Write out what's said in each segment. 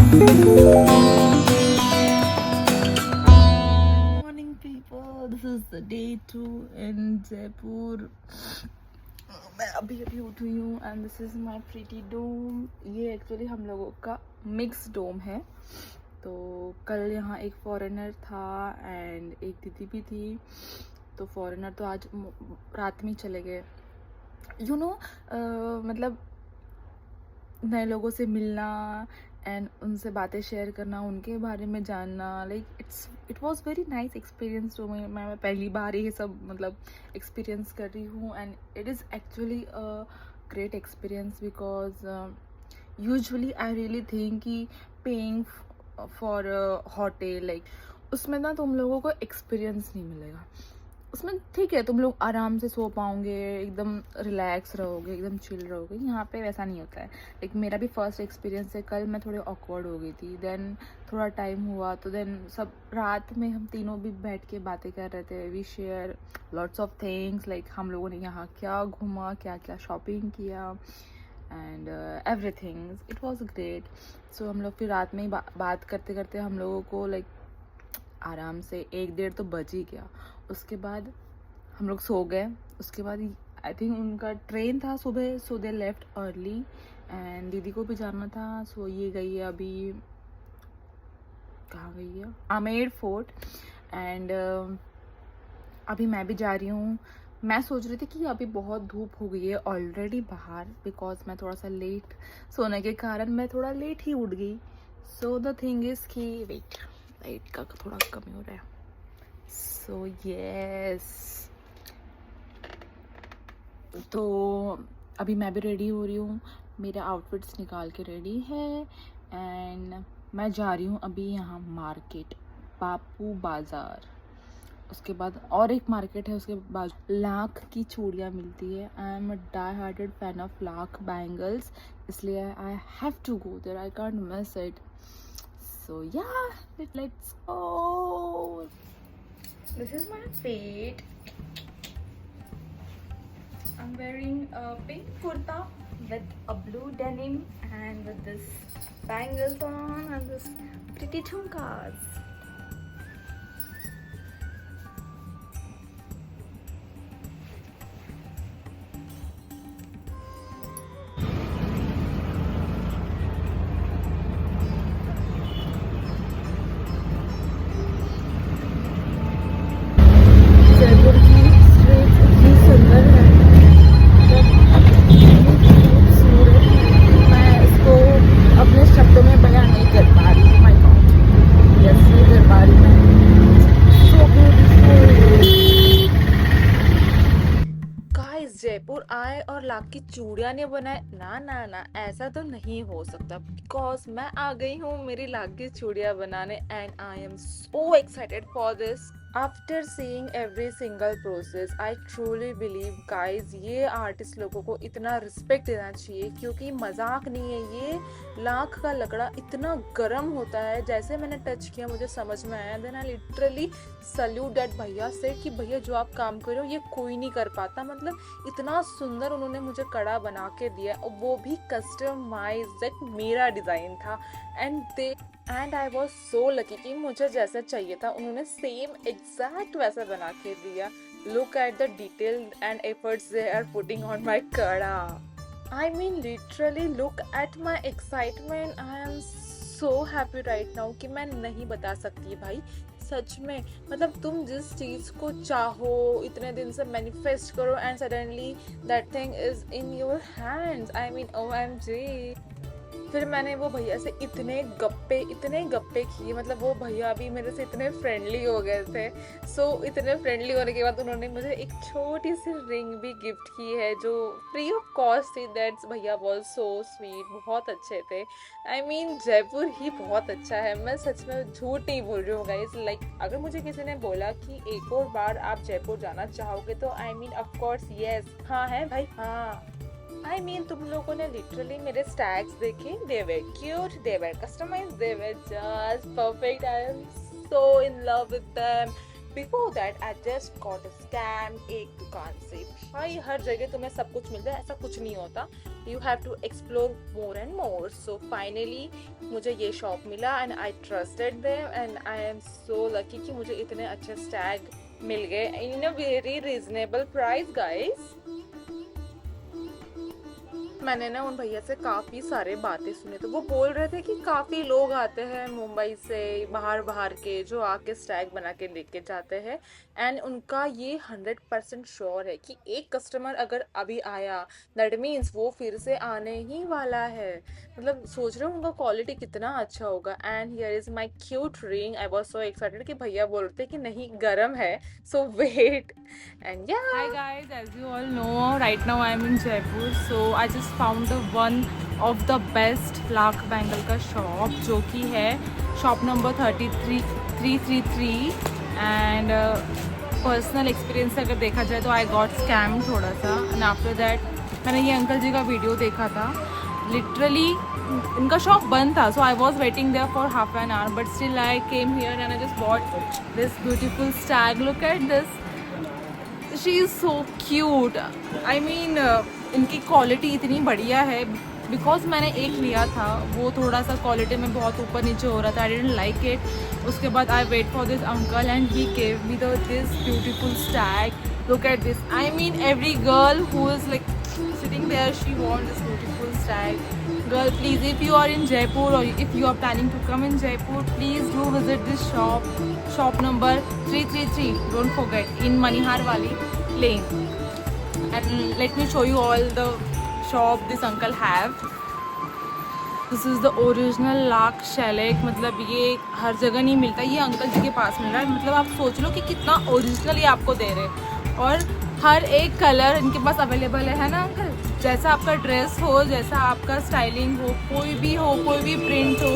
Morning people, this is the day 2 in Jaipur. मैं अभी अभी उठी हूँ and this is my pretty dome. ये एक्चुअली हम लोगों का मिक्स डोम है। तो कल यहाँ एक फॉरेनर था एंड एक दीदी भी थी। तो फॉरेनर तो आज रात में ही चले गए। मतलब नए लोगों से मिलना एंड उनसे बातें शेयर करना, उनके बारे में जानना, like it was very nice experience. जो मैं पहली बार ये सब मतलब एक्सपीरियंस कर रही हूँ and it is actually a great experience because usually I really think कि पेइंग फॉर होटल लाइक उसमें ना तुम लोगों को एक्सपीरियंस नहीं मिलेगा। उसमें ठीक है, तुम लोग आराम से सो पाओगे, एकदम रिलैक्स रहोगे, एकदम चिल रहोगे। यहाँ पे वैसा नहीं होता है। लाइक मेरा भी फर्स्ट एक्सपीरियंस है। कल मैं थोड़ी ऑकवर्ड हो गई थी, देन थोड़ा टाइम हुआ तो देन सब रात में हम तीनों भी बैठ के बातें कर रहे थे। We share lots of things like हम लोगों ने यहाँ क्या घूमा, क्या क्या शॉपिंग किया and everything. It was great. So हम लोग फिर रात में ही बात करते करते हम लोगों को लाइक आराम से 1-1:30 तो बज ही गया। उसके बाद हम लोग सो गए। उसके बाद आई थिंक उनका ट्रेन था सुबह, सो दे लेफ्ट अर्ली एंड दीदी को भी जाना था। सो ये गई है अभी, कहाँ गई है, आमेर फोर्ट एंड अभी मैं भी जा रही हूँ। मैं सोच रही थी कि अभी बहुत धूप हो गई है ऑलरेडी बाहर, बिकॉज मैं थोड़ा सा लेट सोने के कारण मैं थोड़ा लेट ही उठ गई। सो द थिंग इज़ कि वेट, लाइट का थोड़ा कमी हो रहा है। सो यस, तो अभी मैं भी रेडी हो रही हूँ। मेरे आउटफिट्स निकाल के रेडी है एंड मैं जा रही हूँ अभी यहाँ मार्केट, बापू बाज़ार। उसके बाद और एक मार्केट है, उसके बाद लाख की चूड़ियाँ मिलती है। I am a die hearted fan of lac bangles, इसलिए I have to go there, I can't miss it. So yeah, let's go. This is my feet. I'm wearing a pink kurta with a blue denim and with this bangles on and this pretty jhumkas. Jaipur की street इतनी सुंदर है, खूबसूरत है, मैं इसको अपने शब्दों में बयान नहीं कर पा रही हूँ। माय गॉड, यस नहीं कर पा रही मैं। So beautiful. गाइस, जयपुर आए और लाख की चूड़ियां नहीं बनाए, ना ना ना, ऐसा तो नहीं हो सकता। बिकॉज मैं आ गई हूँ मेरी लाख की चूड़ियां बनाने and I am so excited for this. After seeing every single process I truly believe guys ये आर्टिस्ट लोगों को इतना रिस्पेक्ट देना चाहिए, क्योंकि मजाक नहीं है। ये लाख का लकड़ा इतना गर्म होता है, जैसे मैंने टच किया मुझे समझ में आया। Then I literally salute that भैया से कि भैया जो आप काम कर रहे हो ये कोई नहीं कर पाता। मतलब इतना सुंदर उन्होंने मुझे कड़ा बना के दिया, और वो भी कस्टमाइज्ड, मेरा डिज़ाइन था। And I was so lucky कि मुझे जैसा चाहिए था उन्होंने सेम एग्जैक्ट वैसा बना के दिया। Look at the detail and efforts they are putting on my kada. I mean literally look at my excitement. I am so happy right now कि मैं नहीं बता सकती भाई, सच में। मतलब तुम जिस चीज़ को चाहो इतने दिन से मैनिफेस्ट करो and suddenly that thing is in your hands. I mean OMG। फिर मैंने वो भैया से इतने गप्पे किए, मतलब वो भैया भी मेरे से इतने फ्रेंडली हो गए थे। सो इतने फ्रेंडली होने के बाद उन्होंने मुझे एक छोटी सी रिंग भी गिफ्ट की है जो फ्री ऑफ कॉस्ट थी। दैट्स भैया वॉज सो स्वीट, बहुत अच्छे थे। आई मीन जयपुर ही बहुत अच्छा है, मैं सच में झूठ नहीं बोल रही हूँ गाइस। लाइक अगर मुझे किसी ने बोला कि एक और बार आप जयपुर जाना चाहोगे तो I mean of course yes, हाँ है भाई, हाँ। आई मीन तुम लोगों ने लिटरली मेरे स्टैग्स देखे, they were cute, they were customized, they were just perfect. I am so in love with them before that I just got a scam एक दुकान से। भाई हर जगह तुम्हें सब कुछ मिलता है, ऐसा कुछ नहीं होता, you have to explore more and more. So finally मुझे ये शॉप मिला and I trusted them and I am so lucky कि मुझे इतने अच्छे स्टैग मिल गए in a very reasonable price guys. मैंने ना उन भैया से काफ़ी सारे बातें सुने, तो वो बोल रहे थे कि काफ़ी लोग आते हैं मुंबई से, बाहर बाहर के, जो आके स्टैग बना के लेके जाते हैं। एंड उनका ये 100% श्योर है कि एक कस्टमर अगर अभी आया दैट मीन्स वो फिर से आने ही वाला है। मतलब सोच रहे हो उनका क्वालिटी कितना अच्छा होगा। And here is my cute ring. I was so excited कि भैया बोल रहे थे कि नहीं गर्म है, सो वेट। एंड या Hi guys, as you all know, right now I am in Jaipur. So I just found the one of the best lakh bangle का शॉप, जो कि है shop number 333 and personal experience से अगर देखा जाए तो आई गॉट स्कैम थोड़ा सा। एंड आफ्टर दैट मैंने ये अंकल जी का वीडियो देखा था, लिटरली इनका शॉप बंद था, so I was waiting there for half an hour, but still I came here and I just bought this beautiful Stag. Look at this, she is so cute. I mean इनकी quality इतनी बढ़िया है, because मैंने एक लिया था वो थोड़ा सा क्वालिटी में बहुत ऊपर नीचे हो रहा था, आई डिडंट लाइक इट। उसके बाद I wait for this uncle and he gave me this beautiful Stag. Look at this, I mean every girl who is like sitting there, she wants this beautiful stag. Girl, please, if you are in Jaipur or if you are planning to come in Jaipur, please do visit this shop, shop number 333, don't forget, in Maniharwali Lane. And let me show you all the shop this uncle have. This is the original lac shellac. मतलब ये हर जगह नहीं मिलता, ये uncle जी के पास मिल रहा है। मतलब आप सोच लो कि कितना ओरिजिनल ये आपको दे रहे हैं, और हर एक कलर इनके पास अवेलेबल है ना अंकल। जैसा आपका ड्रेस हो, जैसा आपका स्टाइलिंग हो, कोई भी प्रिंट हो,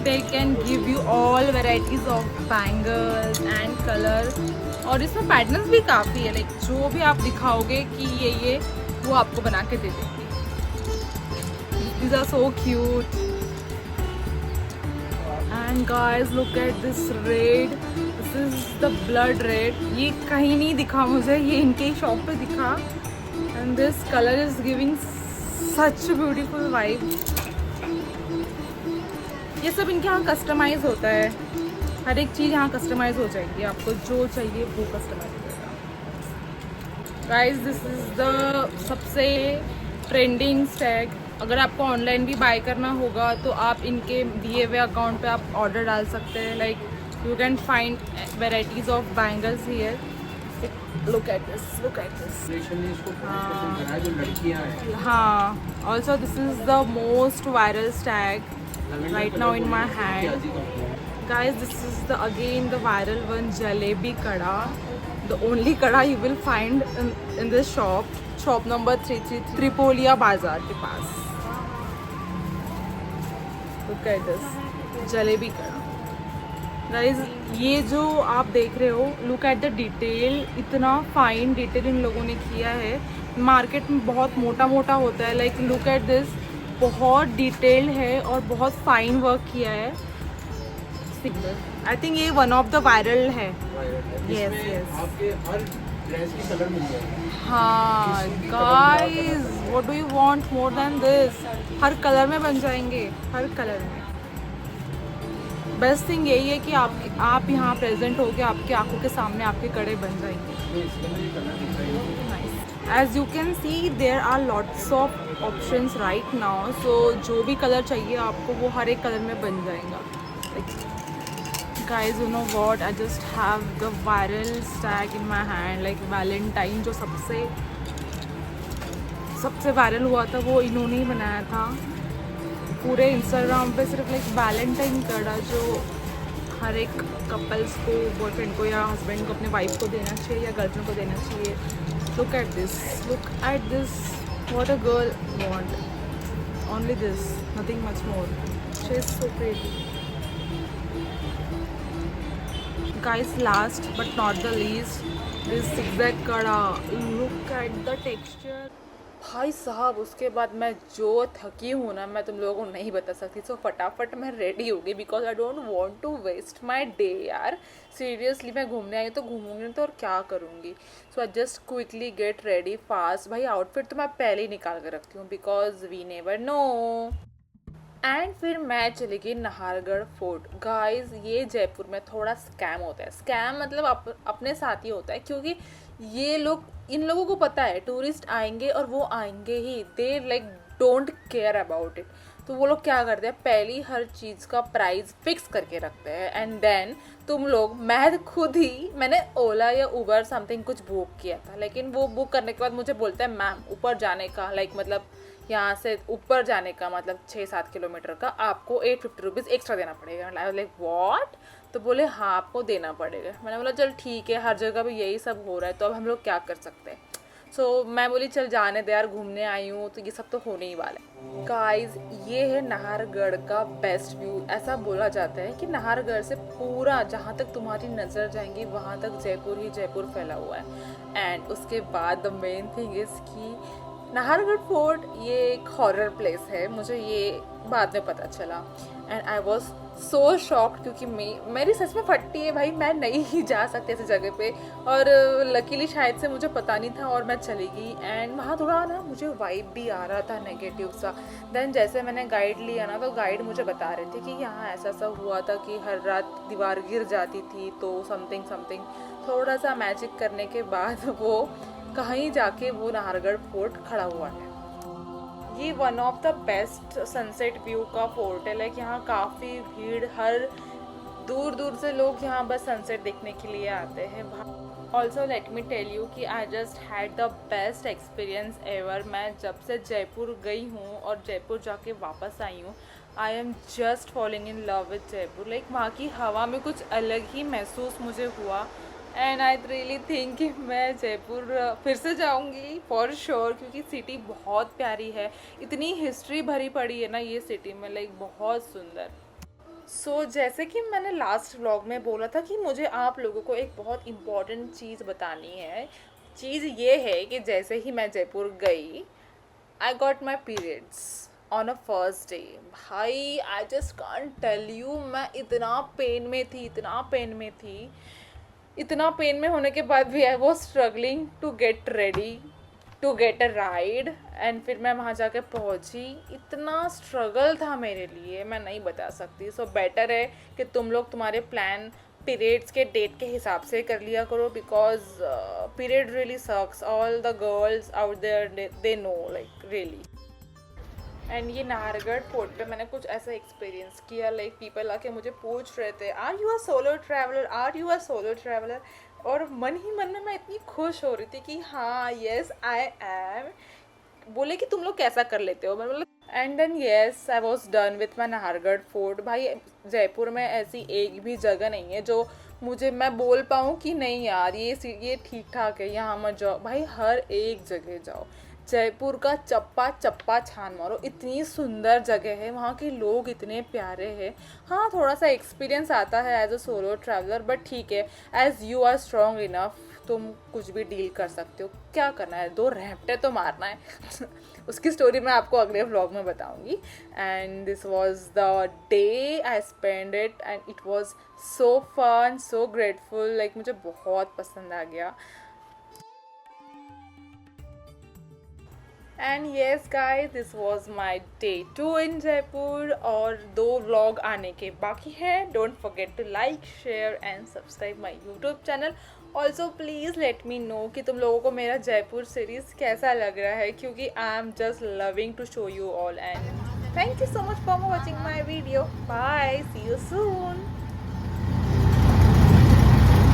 they can give you all varieties of bangles and colour. और इसमें पैटर्न्स भी काफ़ी है, लाइक जो भी आप दिखाओगे कि ये वो आपको बना के दे देंगे। These are so cute. And guys, look at this red. This is the blood red. ये कहीं नहीं दिखा मुझे, ये इनके ही शॉप पे दिखा। And this color is giving such a beautiful vibe. ये सब इनके यहाँ कस्टमाइज होता है, हर एक चीज़ यहाँ कस्टमाइज हो जाएगी, आपको जो चाहिए वो कस्टमाइज हो जाएगा। Guys, this is the सबसे ट्रेंडिंग स्टैग। अगर आपको ऑनलाइन भी बाय करना होगा तो आप इनके दिए हुए अकाउंट पे आप ऑर्डर डाल सकते हैं। Like you can find varieties of bangles here. Look at this, look at this. हाँ, also this is the most viral stack right now in my hand. Guys, this is the again the viral one, jalebi kada, the only kada you will find in this shop number 333 Tripolia Bazaar के पास। Look at this, jalebi kada. Guys, ये जो आप देख रहे हो, look at the detail, इतना fine detail in लोगों ने किया है। मार्केट में बहुत मोटा मोटा होता है, लाइक लुक एट दिस, बहुत डिटेल है और बहुत फाइन वर्क किया है। आई थिंक ये वन ऑफ द वायरल है। यस यस, आपके हर ड्रेस की कलर मिल जाएगी। हाँ guys, what do you want more than this? Her colour में बन जाएंगे, हर कलर में। बेस्ट थिंग यही है कि आप यहाँ प्रेजेंट होके आपके आंखों के सामने आपके कड़े बन जाएंगे। As you can see there are lots of options right now, so जो भी कलर चाहिए आपको वो हर एक कलर में बन जाएगा। Guys, you know what? I just have the viral stag in my hand, like Valentine, जो सबसे वायरल हुआ था वो इन्होंने ही बनाया था पूरे इंस्टाग्राम पे। सिर्फ लाइक वैलेंटाइन कड़ा, जो हर एक कपल्स को, बॉयफ्रेंड को या हस्बैंड को, अपने वाइफ को देना चाहिए या गर्लफ्रेंड को देना चाहिए। Look at this, look at this, what a girl want, only this, nothing much more. She is so pretty. Guys, last but not the least, this zigzag kada. Look at the texture. भाई साहब उसके बाद मैं जो थकी हूँ ना, मैं तुम लोगों को नहीं बता सकती। सो फटाफट मैं रेडी हो गई because I don't want to waste my day यार। सीरियसली मैं घूमने आई हूँ तो घूमूंगी नहीं तो और क्या करूँगी। So I just quickly get ready fast. भाई आउटफिट तो मैं पहले ही निकाल कर रखती हूँ because we never know. And फिर मैं चली गई नाहरगढ़ फोर्ट। गाइस ये जयपुर में थोड़ा स्कैम होता है। स्कैम मतलब अपने साथ ही होता है, क्योंकि ये लोग, इन लोगों को पता है टूरिस्ट आएंगे और वो आएंगे ही, they like don't care about it. तो वो लोग क्या करते हैं, पहली हर चीज़ का प्राइस फिक्स करके रखते हैं एंड देन तुम लोग, मैं खुद ही, मैंने ओला या उबर समथिंग कुछ बुक किया था, लेकिन वो बुक करने के बाद मुझे बोलता है मैम ऊपर जाने का लाइक मतलब यहाँ से ऊपर जाने का मतलब 6-7 किलोमीटर का आपको 850 रुपीज़ एक्स्ट्रा देना पड़ेगा। Like what? तो बोले हाँ आपको देना पड़ेगा। मैंने बोला चल ठीक है, हर जगह भी यही सब हो रहा है तो अब हम लोग क्या कर सकते हैं। सो मैं बोली चल जाने दे यार, घूमने आई हूँ तो ये सब तो होने ही वाला है। गाइस ये है नाहरगढ़ का बेस्ट व्यू। ऐसा बोला जाता है कि नाहरगढ़ से पूरा जहाँ तक तुम्हारी नज़र जाएंगी वहाँ तक जयपुर ही जयपुर फैला हुआ है। एंड उसके बाद द मेन थिंग इज़ कि नाहरगढ़ फोर्ट ये एक हॉरर प्लेस है, मुझे ये बाद में पता चला। And I was so shocked क्योंकि मेरी सच में फटती है भाई, मैं नहीं ही जा सकती ऐसी जगह पे। और लकीली शायद से मुझे पता नहीं था और मैं चली गई। एंड वहाँ थोड़ा ना मुझे वाइब भी आ रहा था नेगेटिव सा। देन जैसे मैंने गाइड लिया ना तो गाइड मुझे बता रहे थे कि यहाँ ऐसा सा हुआ था कि हर रात दीवार गिर जाती थी तो समथिंग समथिंग, थोड़ा सा मैजिक करने के बाद वो कहीं जाके वो नाहरगढ़ फोर्ट खड़ा हुआ है। ये one of the best sunset view का फोर्ट है। लाइक यहाँ काफ़ी भीड़, हर दूर दूर से लोग यहाँ बस सनसेट देखने के लिए आते हैं। Also let me tell you कि I just had the best experience ever. मैं जब से जयपुर गई हूँ और जयपुर जाके वापस आई हूँ, आई am just falling in love with Jaipur. Like वहाँ की हवा में कुछ अलग ही महसूस मुझे हुआ। एंड आई रियली थिंक कि मैं जयपुर फिर से जाऊंगी फॉर श्योर, क्योंकि सिटी बहुत प्यारी है। इतनी हिस्ट्री भरी पड़ी है ना ये सिटी में, लाइक बहुत सुंदर। सो जैसे कि मैंने लास्ट व्लॉग में बोला था कि मुझे आप लोगों को एक बहुत इम्पॉर्टेंट चीज़ बतानी है। चीज़ ये है कि जैसे ही मैं जयपुर गई, I got my periods on a first day. भाई I just can't tell you, मैं इतना पेन में थी, इतना पेन में थी, इतना पेन में होने के बाद भी I was struggling to get ready to get a ride. And फिर मैं वहाँ जाके पहुँची, इतना स्ट्रगल था मेरे लिए मैं नहीं बता सकती। सो बेटर है कि तुम लोग तुम्हारे प्लान पीरियड्स के डेट के हिसाब से कर लिया करो, because period really sucks. All the girls out there they know like really. And ये नाहरगढ़ फोर्ट पे मैंने कुछ ऐसा एक्सपीरियंस किया, लाइक पीपल आके मुझे पूछ रहे थे are you a solo traveller, are you a solo traveller. और मन ही मन में मैं इतनी खुश हो रही थी कि हाँ येस आई एम। बोले कि तुम लोग कैसा कर लेते हो, मैं बोला। And then yes I was done with my Nahargarh fort. भाई जयपुर में ऐसी एक भी जगह नहीं है जो मुझे मैं बोल पाऊँ कि नहीं यार ये ठीक ठाक है, यहाँ मत जाओ। भाई हर एक जगह जाओ, जयपुर का चप्पा चप्पा छान मारो, इतनी सुंदर जगह है, वहाँ के लोग इतने प्यारे हैं। हाँ थोड़ा सा एक्सपीरियंस आता है as a solo traveller, but ठीक है, as you are strong enough तुम कुछ भी डील कर सकते हो। क्या करना है, 2 रैप्टे तो मारना है। उसकी स्टोरी मैं आपको अगले व्लॉग में बताऊंगी। And this was the day I spend it and it was so fun, so grateful. Like मुझे बहुत पसंद आ गया। And yes guys, this was my day 2 in Jaipur. और 2 व्लॉग आने के बाकी हैं। Don't forget to like, share and subscribe my YouTube channel. Also please let me know कि तुम लोगों को मेरा जयपुर सीरीज़ कैसा लग रहा है, क्योंकि I am just loving to show you all. And thank you so much for watching my video. Bye, see you soon.